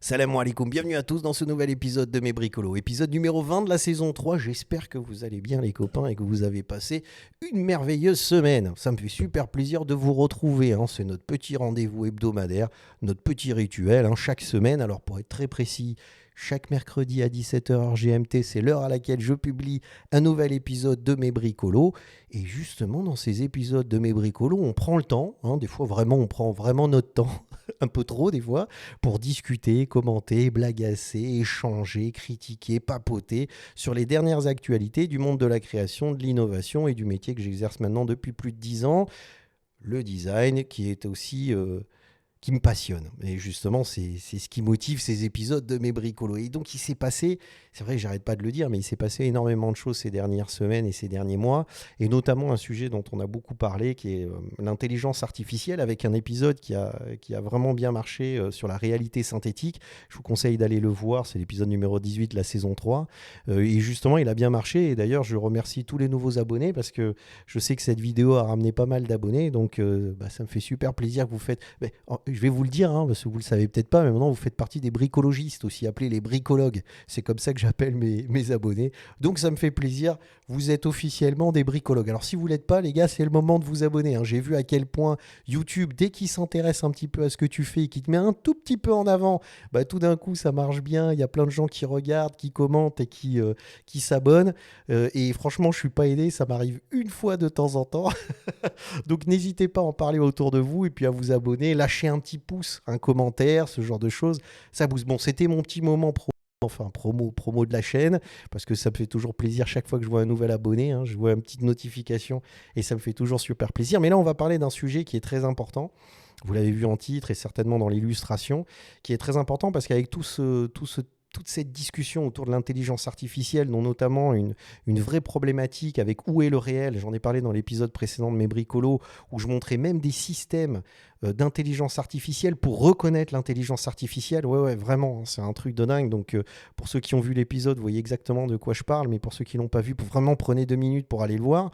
Salam alaikum, bienvenue à tous dans ce nouvel épisode de Mes Bricolos, épisode numéro 20 de la saison 3. J'espère que vous allez bien les copains et que vous avez passé une merveilleuse semaine. Ça me fait super plaisir de vous retrouver, hein. C'est notre petit rendez-vous hebdomadaire, notre petit rituel, hein, chaque semaine. Alors pour être très précis, chaque mercredi à 17h heure GMT, c'est l'heure à laquelle je publie un nouvel épisode de Mes Bricolos. Et justement, dans ces épisodes de Mes Bricolos, on prend le temps, hein, des fois vraiment, on prend vraiment notre temps, un peu trop des fois, pour discuter, commenter, blagasser, échanger, critiquer, papoter sur les dernières actualités du monde de la création, de l'innovation et du métier que j'exerce maintenant depuis plus de 10 ans, le design, qui est aussi qui me passionne. Et justement, c'est ce qui motive ces épisodes de Mes Bricolos. Et donc, il s'est passé, c'est vrai que j'arrête pas de le dire, mais il s'est passé énormément de choses ces dernières semaines et ces derniers mois, et notamment un sujet dont on a beaucoup parlé, qui est l'intelligence artificielle, avec un épisode qui a vraiment bien marché sur la réalité synthétique. Je vous conseille d'aller le voir, c'est l'épisode numéro 18 de la saison 3. Et justement, il a bien marché, et d'ailleurs, je remercie tous les nouveaux abonnés, parce que je sais que cette vidéo a ramené pas mal d'abonnés, donc ça me fait super plaisir que vous faites... Mais, je vais vous le dire, hein, parce que vous ne le savez peut-être pas, mais maintenant vous faites partie des bricologistes, aussi appelés les bricologues. C'est comme ça que j'appelle mes abonnés. Donc ça me fait plaisir, vous êtes officiellement des bricologues. Alors si vous ne l'êtes pas, les gars, c'est le moment de vous abonner, hein. J'ai vu à quel point YouTube, dès qu'il s'intéresse un petit peu à ce que tu fais et qu'il te met un tout petit peu en avant, bah, tout d'un coup ça marche bien. Il y a plein de gens qui regardent, qui commentent et qui s'abonnent. Et franchement, je ne suis pas aidé, ça m'arrive une fois de temps en temps. Donc n'hésitez pas à en parler autour de vous et puis à vous abonner, lâcher un petit pouce, un commentaire, ce genre de choses. Ça booste. Bon, c'était mon petit moment promo de la chaîne, parce que ça me fait toujours plaisir chaque fois que je vois un nouvel abonné, hein, je vois une petite notification et ça me fait toujours super plaisir. Mais là, on va parler d'un sujet qui est très important. Vous l'avez vu en titre et certainement dans l'illustration, qui est très important parce qu'avec toute cette discussion autour de l'intelligence artificielle, dont notamment une vraie problématique avec où est le réel. J'en ai parlé dans l'épisode précédent de Mes Bricolos, où je montrais même des systèmes d'intelligence artificielle pour reconnaître l'intelligence artificielle. Ouais, vraiment, c'est un truc de dingue. Donc, pour ceux qui ont vu l'épisode, vous voyez exactement de quoi je parle, mais pour ceux qui ne l'ont pas vu, vraiment prenez 2 minutes pour aller le voir.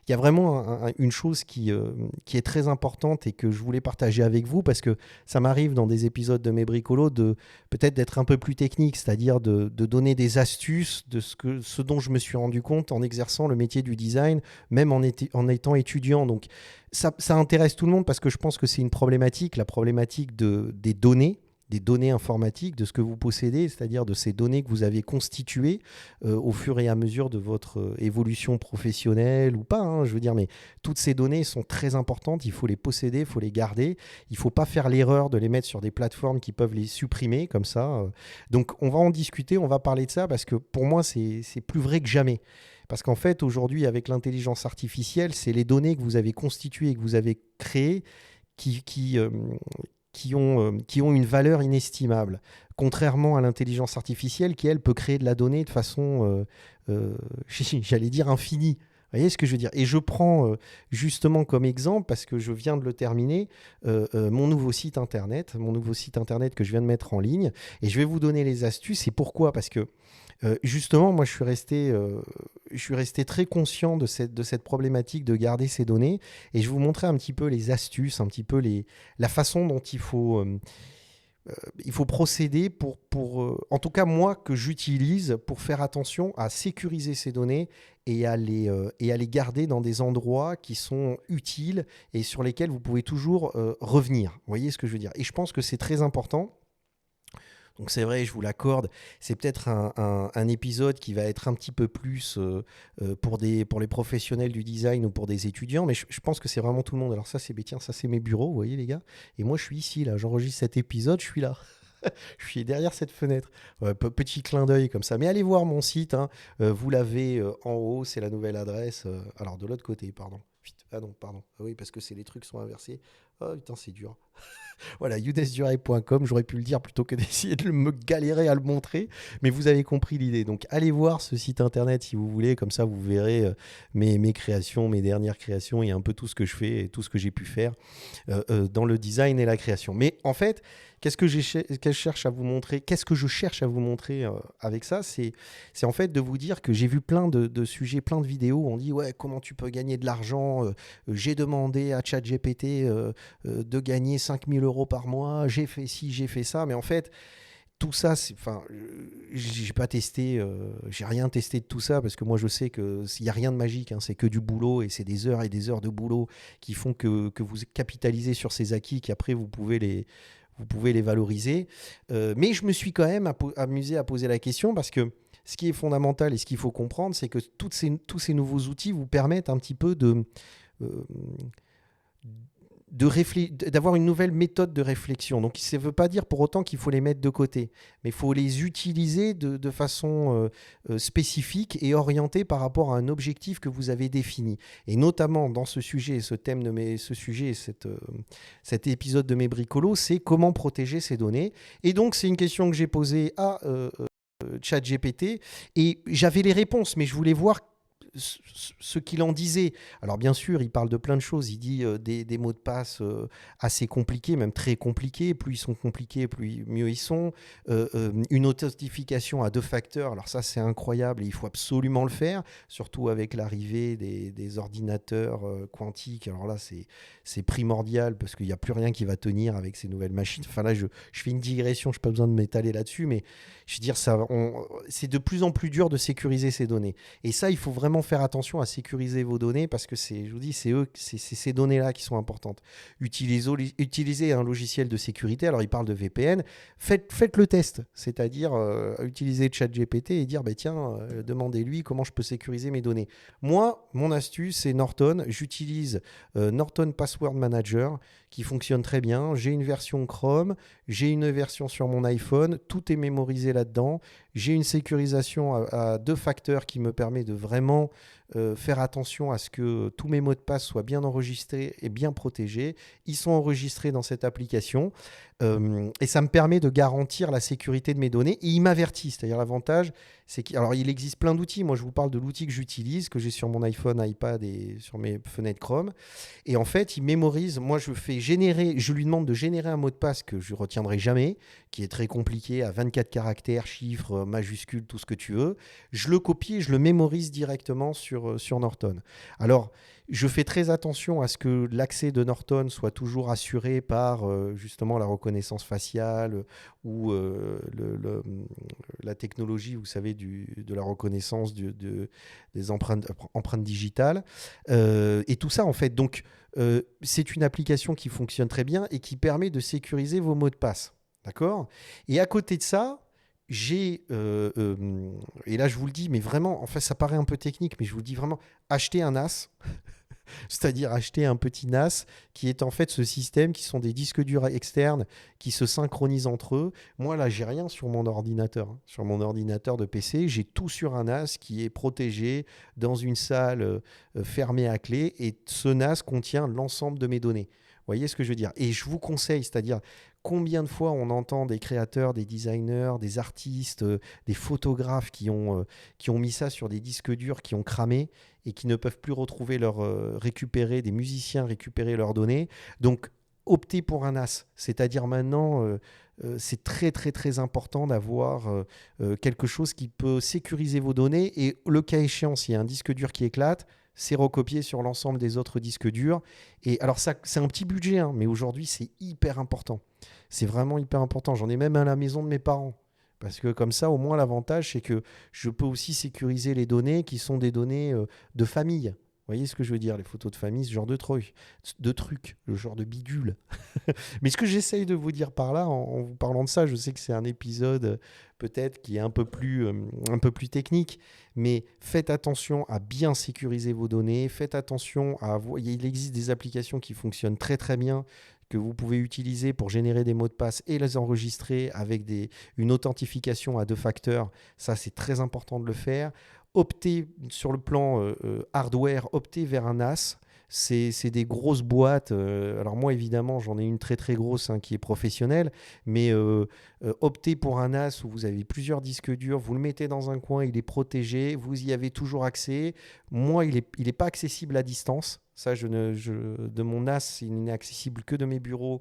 Il y a vraiment une chose qui est très importante et que je voulais partager avec vous, parce que ça m'arrive dans des épisodes de Mes Bricolos de peut-être d'être un peu plus technique, c'est-à-dire de donner des astuces de ce dont je me suis rendu compte en exerçant le métier du design, même en étant étudiant. Donc ça intéresse tout le monde, parce que je pense que c'est une problématique, la problématique des données informatiques, de ce que vous possédez, c'est-à-dire de ces données que vous avez constituées au fur et à mesure de votre évolution professionnelle ou pas, hein, je veux dire, mais toutes ces données sont très importantes, il faut les posséder, il faut les garder, il ne faut pas faire l'erreur de les mettre sur des plateformes qui peuvent les supprimer comme ça. Donc on va en discuter, on va parler de ça, parce que pour moi c'est plus vrai que jamais. Parce qu'en fait, aujourd'hui, avec l'intelligence artificielle, c'est les données que vous avez constituées et que vous avez créées qui, qui, euh, qui ont une valeur inestimable, contrairement à l'intelligence artificielle qui, elle, peut créer de la donnée de façon, j'allais dire, infinie. Vous voyez ce que je veux dire? Et je prends justement comme exemple, parce que je viens de le terminer, mon nouveau site internet que je viens de mettre en ligne, et je vais vous donner les astuces. Et pourquoi? Parce que justement, moi, je suis resté très conscient de cette problématique de garder ces données, et je vais vous montrer un petit peu les astuces, un petit peu la façon dont il faut procéder en tout cas moi, que j'utilise pour faire attention à sécuriser ces données et à les garder dans des endroits qui sont utiles et sur lesquels vous pouvez toujours revenir. Vous voyez ce que je veux dire? Et je pense que c'est très important. Donc c'est vrai, je vous l'accorde, c'est peut-être un épisode qui va être un petit peu plus pour les professionnels du design ou pour des étudiants, mais je pense que c'est vraiment tout le monde. Alors ça, tiens, ça c'est mes bureaux, vous voyez les gars, et moi je suis ici, là, j'enregistre cet épisode, je suis là. Je suis derrière cette fenêtre. Ouais, petit clin d'œil comme ça. Mais allez voir mon site, hein. Vous l'avez en haut, c'est la nouvelle adresse. Alors de l'autre côté, pardon. Ah non, pardon. Ah oui, parce que les trucs sont inversés. Oh putain, c'est dur. Voilà, youdesduray.com, j'aurais pu le dire plutôt que d'essayer de me galérer à le montrer, mais vous avez compris l'idée. Donc allez voir ce site internet si vous voulez, comme ça vous verrez mes créations, mes dernières créations, et un peu tout ce que je fais et tout ce que j'ai pu faire dans le design et la création. Mais en fait, qu'est-ce que je cherche à vous montrer, avec ça, c'est en fait de vous dire que j'ai vu plein de sujets, plein de vidéos où on dit ouais, comment tu peux gagner de l'argent, j'ai demandé à ChatGPT de gagner 5 000 € par mois, j'ai fait ci, j'ai fait ça, mais en fait, tout ça, j'ai pas testé, j'ai rien testé de tout ça parce que moi je sais que s'il y a rien de magique, hein, c'est que du boulot et c'est des heures et des heures de boulot qui font que vous capitalisez sur ces acquis qu'après vous pouvez les valoriser. Mais je me suis quand même amusé à poser la question parce que ce qui est fondamental et ce qu'il faut comprendre, c'est que tous ces nouveaux outils vous permettent un petit peu euh, d'avoir une nouvelle méthode de réflexion. Donc ça ne veut pas dire pour autant qu'il faut les mettre de côté, mais il faut les utiliser de façon spécifique et orientée par rapport à un objectif que vous avez défini. Et notamment dans ce sujet, cet épisode de mes bricolos, c'est comment protéger ces données. Et donc c'est une question que j'ai posée à ChatGPT et j'avais les réponses, mais je voulais voir ce qu'il en disait. Alors bien sûr, il parle de plein de choses. Il dit des mots de passe assez compliqués, même très compliqués. Plus ils sont compliqués, mieux ils sont. Une authentification à 2 facteurs. Alors ça, c'est incroyable et il faut absolument le faire, surtout avec l'arrivée des ordinateurs quantiques. Alors là, c'est primordial parce qu'il n'y a plus rien qui va tenir avec ces nouvelles machines. Enfin là, je fais une digression, je n'ai pas besoin de m'étaler là-dessus, mais je veux dire, c'est de plus en plus dur de sécuriser ces données. Et ça, il faut vraiment faire attention à sécuriser vos données parce que je vous dis, c'est ces données-là qui sont importantes. Utilisez un logiciel de sécurité. Alors, il parle de VPN. Faites le test, c'est-à-dire utiliser ChatGPT et dire, bah, tiens, demandez-lui comment je peux sécuriser mes données. Moi, mon astuce, c'est Norton. J'utilise Norton Password Manager qui fonctionne très bien. J'ai une version Chrome, j'ai une version sur mon iPhone. Tout est mémorisé là-dedans. J'ai une sécurisation à 2 facteurs qui me permet de vraiment faire attention à ce que tous mes mots de passe soient bien enregistrés et bien protégés. Ils sont enregistrés dans cette application et ça me permet de garantir la sécurité de mes données. Et il m'avertit, c'est-à-dire l'avantage, c'est qu'il il existe plein d'outils. Moi, je vous parle de l'outil que j'utilise, que j'ai sur mon iPhone, iPad et sur mes fenêtres Chrome. Et en fait, il mémorise. Moi, je lui demande de générer un mot de passe que je ne retiendrai jamais, qui est très compliqué, à 24 caractères, chiffres, majuscules, tout ce que tu veux. Je le copie et je le mémorise directement sur Norton. Alors, je fais très attention à ce que l'accès de Norton soit toujours assuré par justement la reconnaissance faciale ou la technologie, vous savez, de la reconnaissance des empreintes digitales. Et tout ça, en fait. Donc, c'est une application qui fonctionne très bien et qui permet de sécuriser vos mots de passe. D'accord ? Et à côté de ça, et là je vous le dis, mais vraiment, en fait ça paraît un peu technique, mais je vous le dis vraiment, acheter un NAS, c'est-à-dire acheter un petit NAS qui est en fait ce système qui sont des disques durs externes qui se synchronisent entre eux. Moi là, j'ai rien sur mon ordinateur. Sur mon ordinateur de PC, j'ai tout sur un NAS qui est protégé dans une salle fermée à clé et ce NAS contient l'ensemble de mes données. Vous voyez ce que je veux dire ? Et je vous conseille, c'est-à-dire combien de fois on entend des créateurs, des designers, des artistes, des photographes qui ont mis ça sur des disques durs qui ont cramé et qui ne peuvent plus récupérer, des musiciens récupérer leurs données. Donc, optez pour un NAS. C'est-à-dire maintenant, c'est très, très, très important d'avoir quelque chose qui peut sécuriser vos données. Et le cas échéant, s'il y a un disque dur qui éclate, c'est recopié sur l'ensemble des autres disques durs. Et alors, ça, c'est un petit budget, hein, mais aujourd'hui, c'est hyper important. C'est vraiment hyper important. J'en ai même à la maison de mes parents. Parce que comme ça, au moins, l'avantage, c'est que je peux aussi sécuriser les données qui sont des données de famille. Vous voyez ce que je veux dire, les photos de famille, ce genre de trucs, le genre de bidule. Mais ce que j'essaye de vous dire par là, en vous parlant de ça, je sais que c'est un épisode peut-être qui est un peu plus technique, mais faites attention à bien sécuriser vos données, faites attention il existe des applications qui fonctionnent très très bien, que vous pouvez utiliser pour générer des mots de passe et les enregistrer avec une authentification à 2 facteurs. Ça, c'est très important de le faire. Optez sur le plan hardware, optez vers un NAS. C'est des grosses boîtes. Alors moi, évidemment, j'en ai une très très grosse qui est professionnelle, mais optez pour un NAS où vous avez plusieurs disques durs, vous le mettez dans un coin, il est protégé, vous y avez toujours accès. Moi, il est pas accessible à distance. Ça, de mon NAS, il n'est accessible que de mes bureaux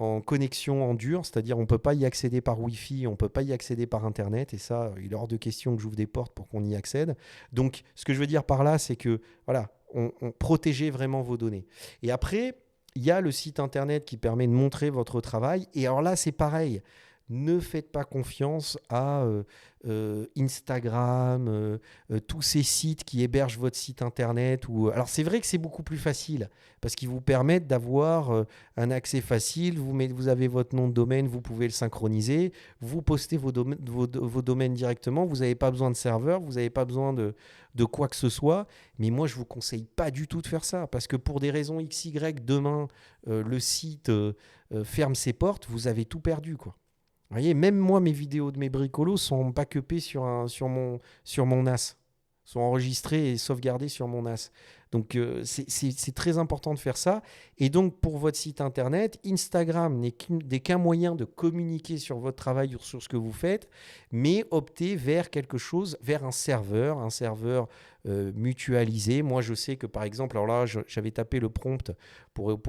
en connexion en dur, c'est-à-dire on ne peut pas y accéder par Wi-Fi, on ne peut pas y accéder par Internet, et ça, il est hors de question que j'ouvre des portes pour qu'on y accède. Donc, ce que je veux dire par là, c'est que, voilà, on protégez vraiment vos données. Et après, il y a le site internet qui permet de montrer votre travail. Et alors là, c'est pareil. Ne faites pas confiance à Instagram, tous ces sites qui hébergent votre site internet. Alors c'est vrai que c'est beaucoup plus facile parce qu'ils vous permettent d'avoir un accès facile. Vous avez votre nom de domaine, vous pouvez le synchroniser. Vous postez vos domaines directement. Vous n'avez pas besoin de serveur, vous n'avez pas besoin de quoi que ce soit. Mais moi, je ne vous conseille pas du tout de faire ça parce que pour des raisons XY, demain, le site ferme ses portes, vous avez tout perdu, quoi. Vous voyez, même moi, mes vidéos de mes bricolos sont backupées sur mon NAS, sont enregistrées et sauvegardées sur mon NAS. Donc, c'est très important de faire ça. Et donc, pour votre site internet, Instagram n'est qu'un moyen de communiquer sur votre travail ou sur ce que vous faites, mais optez vers quelque chose, vers un serveur mutualisé. Moi, je sais que par exemple, alors là, j'avais tapé le prompt pour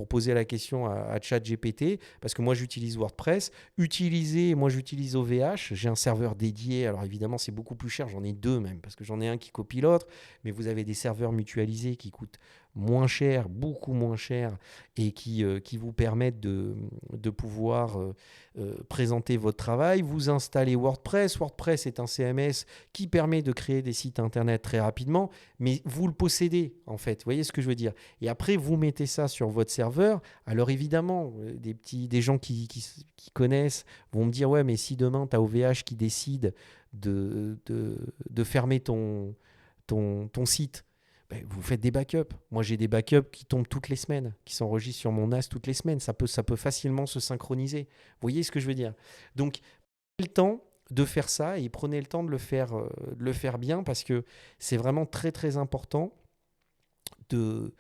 poser la question à ChatGPT, parce que moi, j'utilise WordPress. Moi, j'utilise OVH. J'ai un serveur dédié. Alors évidemment, c'est beaucoup plus cher. J'en ai deux même, parce que j'en ai un qui copie l'autre. Mais vous avez des serveurs mutualisés qui coûtent moins cher, beaucoup moins cher, et qui vous permettent de pouvoir présenter votre travail. Vous installez WordPress. WordPress est un CMS qui permet de créer des sites internet très rapidement, mais vous le possédez en fait. Vous voyez ce que je veux dire? Et après, vous mettez ça sur votre serveur. Alors évidemment, des gens qui connaissent vont me dire, ouais, mais si demain, tu as OVH qui décide de fermer ton site, vous faites des backups. Moi, j'ai des backups qui tombent toutes les semaines, qui s'enregistrent sur mon NAS toutes les semaines. Ça peut facilement se synchroniser. Vous voyez ce que je veux dire? Donc, prenez le temps de faire ça et prenez le temps de le faire bien parce que c'est vraiment très, très important de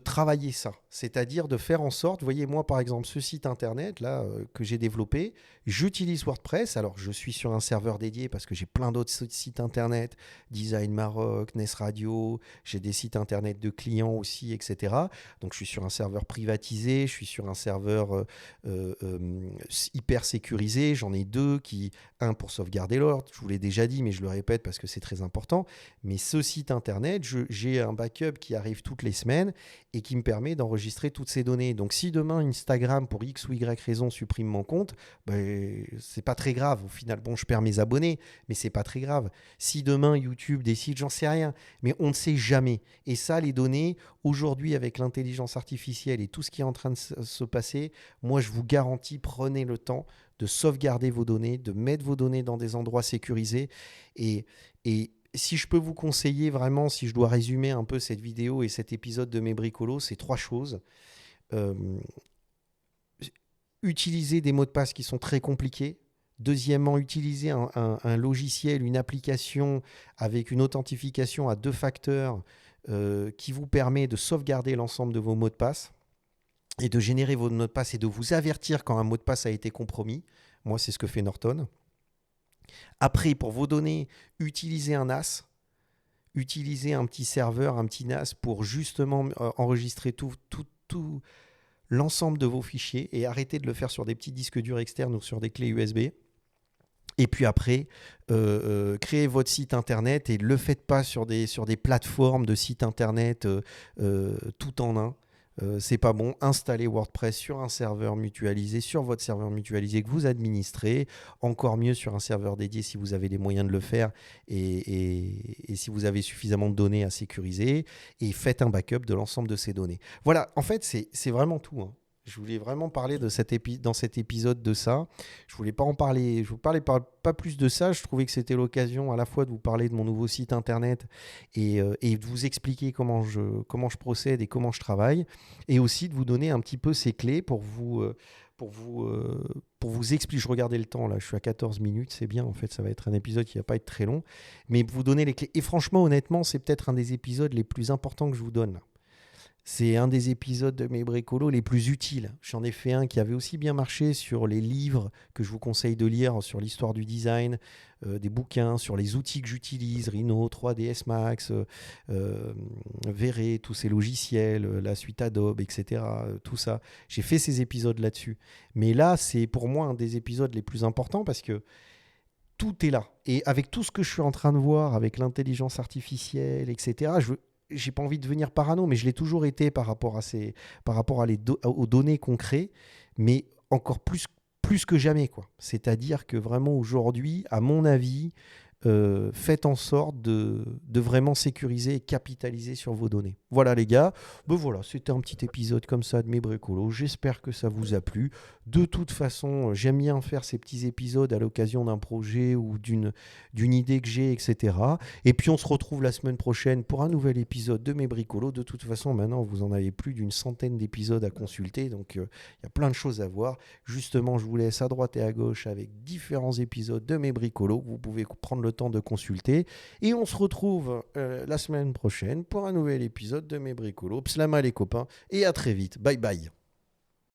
travailler ça. C'est-à-dire de faire en sorte, voyez, moi, par exemple, ce site internet là que j'ai développé, j'utilise WordPress. Alors, je suis sur un serveur dédié parce que j'ai plein d'autres sites internet, Design Maroc, NES Radio, j'ai des sites internet de clients aussi, etc. Donc, je suis sur un serveur privatisé, je suis sur un serveur hyper sécurisé. J'en ai deux, un pour sauvegarder l'ordre, je vous l'ai déjà dit, mais je le répète parce que c'est très important. Mais ce site internet, j'ai un backup qui arrive toutes les semaines et qui me permet d'enregistrer toutes ces données. Donc si demain Instagram pour X ou Y raison supprime mon compte, c'est pas très grave. Au final, bon, je perds mes abonnés, mais c'est pas très grave. Si demain YouTube décide, j'en sais rien, mais on ne sait jamais. Et ça, les données, aujourd'hui avec l'intelligence artificielle et tout ce qui est en train de se passer, moi je vous garantis, prenez le temps de sauvegarder vos données, de mettre vos données dans des endroits sécurisés et si je peux vous conseiller vraiment, si je dois résumer un peu cette vidéo et cet épisode de mes bricolos, c'est 3 choses. Utiliser des mots de passe qui sont très compliqués. Deuxièmement, utiliser un logiciel, une application avec une authentification à 2 facteurs qui vous permet de sauvegarder l'ensemble de vos mots de passe et de générer vos mots de passe et de vous avertir quand un mot de passe a été compromis. Moi, c'est ce que fait Norton. Après, pour vos données, utilisez un NAS, utilisez un petit serveur, un petit NAS pour justement enregistrer tout l'ensemble de vos fichiers et arrêtez de le faire sur des petits disques durs externes ou sur des clés USB. Et puis après, créez votre site internet et ne le faites pas sur des plateformes de sites internet tout en un. C'est pas bon. Installez WordPress sur un serveur mutualisé, sur votre serveur mutualisé que vous administrez. Encore mieux sur un serveur dédié si vous avez les moyens de le faire et si vous avez suffisamment de données à sécuriser. Et faites un backup de l'ensemble de ces données. Voilà, en fait, c'est vraiment tout, hein. Je voulais vraiment parler dans cet épisode de ça. Je voulais pas en parler. Je vous parlais pas plus de ça. Je trouvais que c'était l'occasion à la fois de vous parler de mon nouveau site internet et de vous expliquer comment je procède et comment je travaille, et aussi de vous donner un petit peu ces clés pour vous expliquer. Je regardais le temps là. Je suis à 14 minutes. C'est bien. En fait, ça va être un épisode qui va pas être très long, mais vous donner les clés. Et franchement, honnêtement, c'est peut-être un des épisodes les plus importants que je vous donne là. C'est un des épisodes de mes bricolos les plus utiles. J'en ai fait un qui avait aussi bien marché sur les livres que je vous conseille de lire sur l'histoire du design, des bouquins, sur les outils que j'utilise, Rhino, 3ds Max, V-Ray, tous ces logiciels, la suite Adobe, etc. Tout ça. J'ai fait ces épisodes là-dessus. Mais là, c'est pour moi un des épisodes les plus importants parce que tout est là. Et avec tout ce que je suis en train de voir, avec l'intelligence artificielle, etc., j'ai pas envie de devenir parano, mais je l'ai toujours été par rapport aux données qu'on crée, mais encore plus que jamais, quoi. C'est-à-dire que vraiment aujourd'hui, à mon avis, faites en sorte de vraiment sécuriser et capitaliser sur vos données. Voilà les gars, voilà, c'était un petit épisode comme ça de mes bricolos. J'espère que ça vous a plu. De toute façon, j'aime bien faire ces petits épisodes à l'occasion d'un projet ou d'une idée que j'ai, etc. Et puis on se retrouve la semaine prochaine pour un nouvel épisode de mes bricolos. De toute façon, maintenant, vous en avez plus d'une centaine d'épisodes à consulter, donc il y a plein de choses à voir. Justement, je vous laisse à droite et à gauche avec différents épisodes de mes bricolos que vous pouvez prendre le temps de consulter. Et on se retrouve la semaine prochaine pour un nouvel épisode de mes bricolos. Pslama les copains et à très vite. Bye bye.